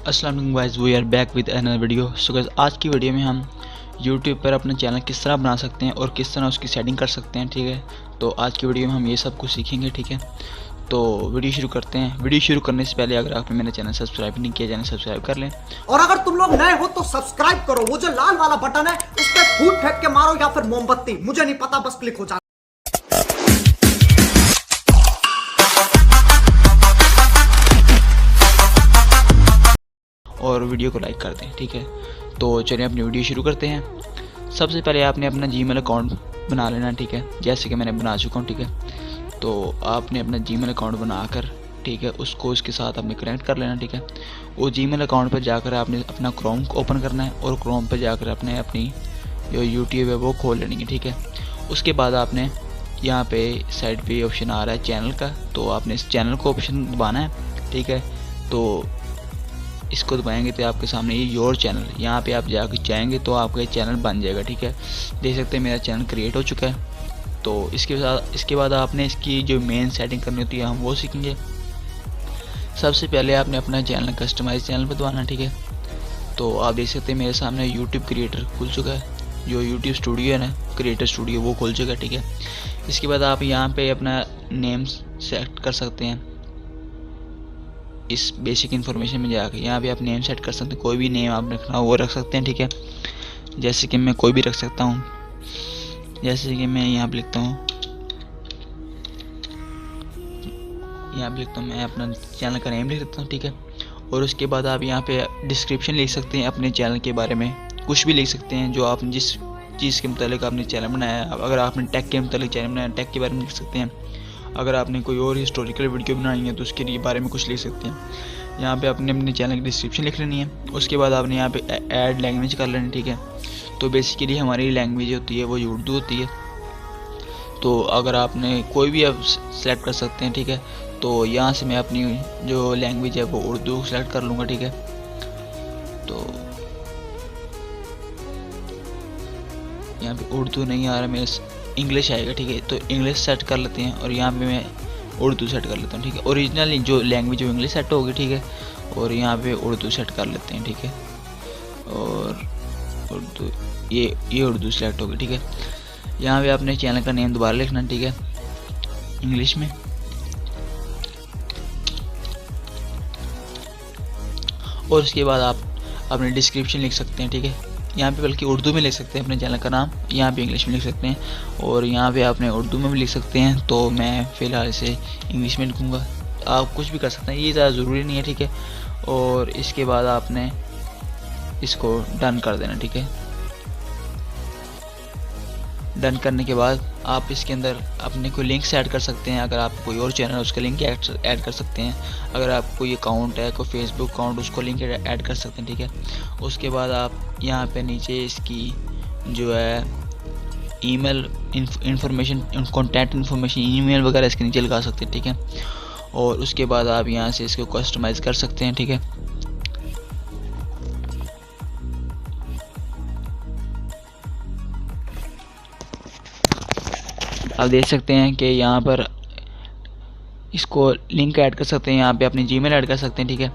अस्सलाम वालेकुम guys, we are back with another video. So guys, आज की वीडियो में हम YouTube पर अपना चैनल किस तरह बना सकते हैं और किस तरह उसकी सेटिंग कर सकते हैं। ठीक है, तो आज की वीडियो में हम ये सब कुछ सीखेंगे। ठीक है, तो वीडियो शुरू करते हैं। वीडियो शुरू करने से पहले अगर आपने मेरा चैनल सब्सक्राइब नहीं किया, चैनल सब्सक्राइब कर लें। और अगर तुम लोग नए हो तो सब्सक्राइब करो, वो जो लाल वाला बटन है उस पर फूट फेंक के मारो या फिर मोमबत्ती, मुझे नहीं पता, बस क्लिक हो जाए। और वीडियो को लाइक कर दें। ठीक है, तो चलिए अपनी वीडियो शुरू करते हैं। सबसे पहले आपने अपना जीमेल अकाउंट बना लेना। ठीक है, जैसे कि मैंने बना चुका हूँ। ठीक है, तो आपने अपना जीमेल अकाउंट बनाकर, ठीक है, उसको इसके साथ आपने कनेक्ट कर लेना। ठीक है, वो जीमेल अकाउंट पर जाकर आपने अपना क्रोम को ओपन करना है और क्रोम पर जाकर आपने अपनी जो यूट्यूब है वो खोल लेनी है। ठीक है, उसके बाद आपने यहाँ पे साइड पे ऑप्शन आ रहा है चैनल का, तो आपने इस चैनल को ऑप्शन दबाना है। ठीक है, तो इसको दबाएंगे तो आपके सामने ये योर चैनल, यहाँ पे आप जाकर जाएंगे तो आपका चैनल बन जाएगा। ठीक है, देख सकते हैं मेरा चैनल क्रिएट हो चुका है। तो इसके बाद आपने इसकी जो मेन सेटिंग करनी होती है हम वो सीखेंगे। सबसे पहले आपने अपना चैनल कस्टमाइज चैनल पर दबाना। ठीक है, तो आप देख सकते हैं मेरे सामने यूट्यूब क्रिएटर खुल चुका है, जो यूट्यूब स्टूडियो है ना, क्रिएटर स्टूडियो, वो खुल चुका है। ठीक है, इसके बाद आप यहाँ पे अपना नेम सेलेक्ट कर सकते हैं। इस बेसिक इन्फॉर्मेशन में जाकर यहाँ पे आप नेम सेट कर सकते हैं, कोई भी नेम आप रखना हो वो रख सकते हैं। ठीक है, जैसे कि मैं कोई भी रख सकता हूँ, जैसे कि मैं यहाँ पे लिखता हूँ, मैं अपना चैनल का नेम लिख देता हूँ। ठीक है, और उसके बाद आप यहाँ पे डिस्क्रिप्शन लिख सकते हैं अपने चैनल के बारे में, कुछ भी लिख सकते हैं जो आप जिस चीज़ के मुतालिक आपने चैनल बनाया है। अगर आपने टेक के मुतालिक चैनल बनाया, टेक के बारे में लिख सकते हैं। अगर आपने कोई और हिस्टोरिकल वीडियो बनानी है तो उसके लिए बारे में कुछ लिख सकते हैं। यहाँ पे आपने अपने चैनल की डिस्क्रिप्शन लिख लेनी है। उसके बाद आपने यहाँ पे ऐड लैंग्वेज कर लेनी। ठीक है, तो बेसिकली हमारी लैंग्वेज होती है वो उर्दू होती है। तो अगर आपने कोई भी आप सेलेक्ट कर सकते हैं। ठीक है, तो यहाँ से मैं अपनी जो लैंग्वेज है वो उर्दू सेलेक्ट कर लूँगा। ठीक है, तो यहाँ पे उर्दू नहीं आ रहा, मेरे इंग्लिश आएगा। ठीक है, तो इंग्लिश सेट कर लेते हैं और यहाँ पे मैं उर्दू सेट कर लेता हूँ। ठीक है, ओरिजिनल जो लैंग्वेज वो इंग्लिश सेट होगी। ठीक है, और यहाँ पे उर्दू सेट कर लेते हैं। ठीक है, और उर्दू, ये उर्दू सेलेक्ट होगी। ठीक है, यहाँ पे आपने चैनल का नेम दोबारा लिखना। ठीक है, इंग्लिश में, और उसके बाद आप अपने डिस्क्रिप्शन लिख सकते हैं। ठीक है, यहाँ पे बल्कि उर्दू में लिख सकते हैं अपने चैनल का नाम, यहाँ पे इंग्लिश में लिख सकते हैं और यहाँ पे आपने उर्दू में भी लिख सकते हैं। तो मैं फ़िलहाल इसे इंग्लिश में लिखूँगा, आप कुछ भी कर सकते हैं, ये ज़्यादा ज़रूरी नहीं है। ठीक है, और इसके बाद आपने इसको डन कर देना। ठीक है, डन करने के बाद आप इसके अंदर अपने कोई लिंक्स ऐड कर सकते हैं। अगर आप कोई और चैनल है उसका लिंक ऐड कर सकते हैं। अगर आप कोई अकाउंट है, कोई फेसबुक अकाउंट, उसको लिंक ऐड कर सकते हैं। ठीक है, उसके बाद आप यहाँ पे नीचे इसकी जो है email information, contact information, email वगैरह इसके नीचे लगा सकते हैं। ठीक है, और उसके बाद आप यहाँ से इसको कस्टमाइज कर सकते हैं। ठीक है, आप देख सकते हैं कि यहाँ पर इसको लिंक ऐड कर सकते हैं, यहाँ पे अपनी जीमेल ऐड कर सकते हैं। ठीक है,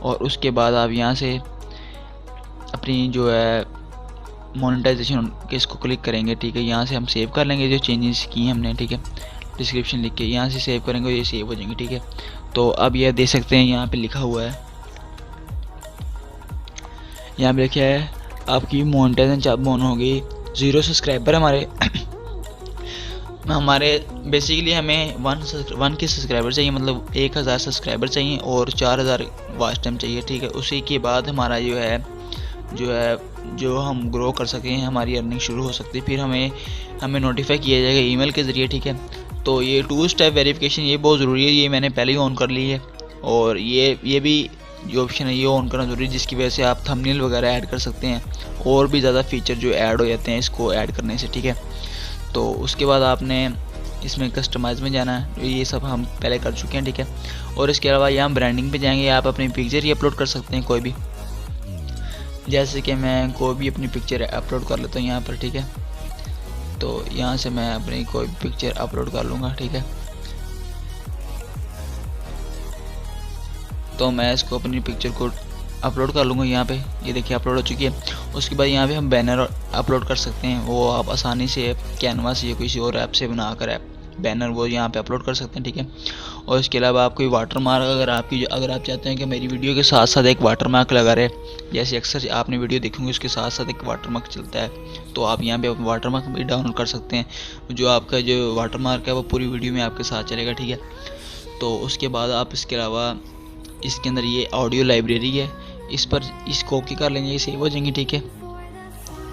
और उसके बाद आप यहाँ से अपनी जो है मोनेटाइजेशन के इसको क्लिक करेंगे। ठीक है, यहाँ से हम सेव कर लेंगे जो चेंजेस किए हमने। ठीक है, डिस्क्रिप्शन लिख के यहाँ से सेव करेंगे, ये सेव हो जाएंगे। ठीक है, तो अब यह देख सकते हैं यहाँ पे लिखा हुआ है, यहाँ पे लिखा है आपकी मोनेटाइजेशन जब ऑन होगी, 0 सब्सक्राइबर हमारे बेसिकली हमें 1 के सब्सक्राइबर चाहिए, मतलब 1000 सब्सक्राइबर चाहिए और 4000 वॉच टाइम चाहिए। ठीक है, उसी के बाद हमारा जो हम ग्रो कर सकें, हमारी अर्निंग शुरू हो सकती है, फिर हमें नोटिफाई किया जाएगा ईमेल के ज़रिए। ठीक है, तो ये 2 स्टेप वेरिफिकेशन ये बहुत ज़रूरी है, ये मैंने पहले ही ऑन कर ली है। और ये भी जो ऑप्शन है ये ऑन करना ज़रूरी है, जिसकी वजह से आप थंबनेल वगैरह ऐड कर सकते हैं और भी ज़्यादा फीचर जो ऐड हो जाते हैं इसको ऐड करने से। ठीक है, तो उसके बाद आपने इसमें कस्टमाइज में जाना है, ये सब हम पहले कर चुके हैं। ठीक है, और इसके अलावा यहाँ ब्रांडिंग पे जाएंगे, आप अपनी पिक्चर ही अपलोड कर सकते हैं कोई भी, जैसे कि मैं कोई भी अपनी पिक्चर अपलोड कर लेता हूँ यहाँ पर। ठीक है, तो यहाँ से मैं अपनी कोई पिक्चर अपलोड कर लूँगा। ठीक है, तो मैं इसको अपनी पिक्चर को अपलोड कर लूँगा यहाँ पे। ये देखिए अपलोड हो चुकी है। उसके बाद यहाँ पे हम बैनर अपलोड कर सकते हैं, वो आप आसानी से कैनवा से या किसी और ऐप से बनाकर ऐप बैनर वो यहाँ पे अपलोड कर सकते हैं, ठीक है। और इसके अलावा आप कोई वाटर मार्क अगर आप चाहते हैं कि मेरी वीडियो के साथ साथ एक वाटर मार्क लगा रहे, जैसे अक्सर आपने वीडियो देखोगे उसके साथ साथ एक वाटर मार्क चलता है, तो आप यहाँ पे वाटर मार्क भी डाउनलोड कर सकते हैं। जो आपका जो वाटर मार्क है वो पूरी वीडियो में आपके साथ चलेगा, ठीक है। तो उसके बाद आप इसके अलावा इसके अंदर ये ऑडियो लाइब्रेरी है, इसको ओके कर लेंगे, ये सेव हो जाएंगी, ठीक है।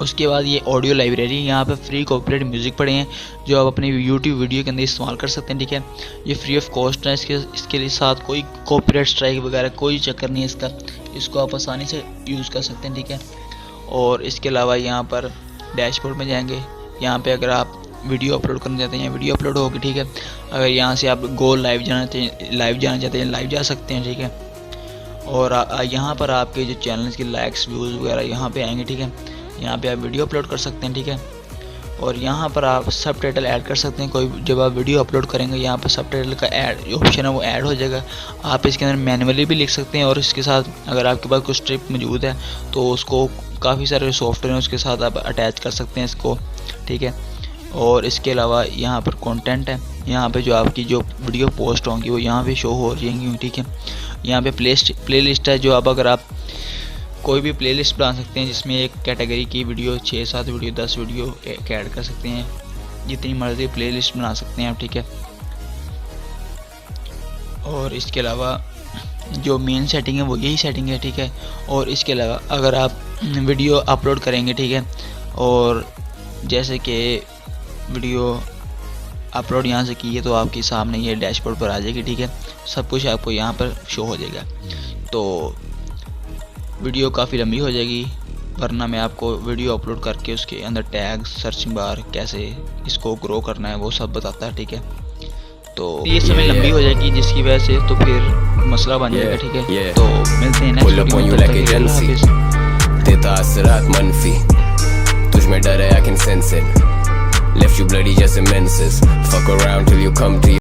उसके बाद ये ऑडियो लाइब्रेरी, यहाँ पे फ्री कॉपीराइट म्यूज़िक पड़े हैं जो आप अपने यूट्यूब वीडियो के अंदर इस्तेमाल कर सकते हैं, ठीक है। ये फ्री ऑफ कॉस्ट है, इसके लिए साथ कोई कॉपीराइट स्ट्राइक वगैरह कोई चक्कर नहीं है इसका, इसको आप आसानी से यूज़ कर सकते हैं, ठीक है। और इसके अलावा यहाँ पर डैशबोर्ड में जाएंगे, यहाँ पर अगर आप वीडियो अपलोड करना चाहते हैं वीडियो अपलोड होगी, ठीक है। अगर यहाँ से आप गो लाइव जाना चाहते हैं लाइव जा सकते हैं, ठीक है। और यहाँ पर आपके जो चैनल के लाइक्स व्यूज़ वगैरह यहाँ पे आएंगे, ठीक है। यहाँ पे आप वीडियो अपलोड कर सकते हैं, ठीक है। और यहाँ पर आप सब टाइटल ऐड कर सकते हैं, कोई जब आप वीडियो अपलोड करेंगे यहाँ पर सब टाइटल का ऐड ऑप्शन है वो ऐड हो जाएगा। आप इसके अंदर मैनुअली भी लिख सकते हैं, और इसके साथ अगर आपके पास कुछ स्ट्रिप मौजूद है तो उसको काफ़ी सारे सॉफ्टवेयर हैं उसके साथ आप अटैच कर सकते हैं इसको, ठीक है। और इसके अलावा यहाँ पर कंटेंट है, यहाँ पे जो आपकी जो वीडियो पोस्ट होंगी वो यहाँ पे शो हो जाएंगी, ठीक है। यहाँ पे प्लेलिस्ट है, जो अगर आप कोई भी प्लेलिस्ट बना सकते हैं जिसमें एक कैटेगरी की वीडियो 6-7 वीडियो 10 वीडियो ऐड कर सकते हैं, जितनी मर्जी प्लेलिस्ट बना सकते हैं आप, ठीक है। और इसके अलावा जो मेन सेटिंग है वो यही सेटिंग है, ठीक है। और इसके अलावा अगर आप वीडियो अपलोड करेंगे, ठीक है, और जैसे कि वीडियो अपलोड यहाँ से की है तो आपके सामने ये डैशबोर्ड पर आ जाएगी, ठीक है। सब कुछ आपको यहाँ पर शो हो जाएगा। तो वीडियो काफ़ी लंबी हो जाएगी, वरना मैं आपको वीडियो अपलोड करके उसके अंदर टैग सर्चिंग बार कैसे इसको ग्रो करना है वो सब बताता है, ठीक है। तो ये समय लंबी हो जाएगी जिसकी वजह से तो फिर मसला बन जाएगा, ठीक है। तो मिलते हैं नेक्स्ट वीडियो में। देता असरात मनफी तुझ में डर है, I can sense it. Left you bloody just in menses. Fuck around till you come to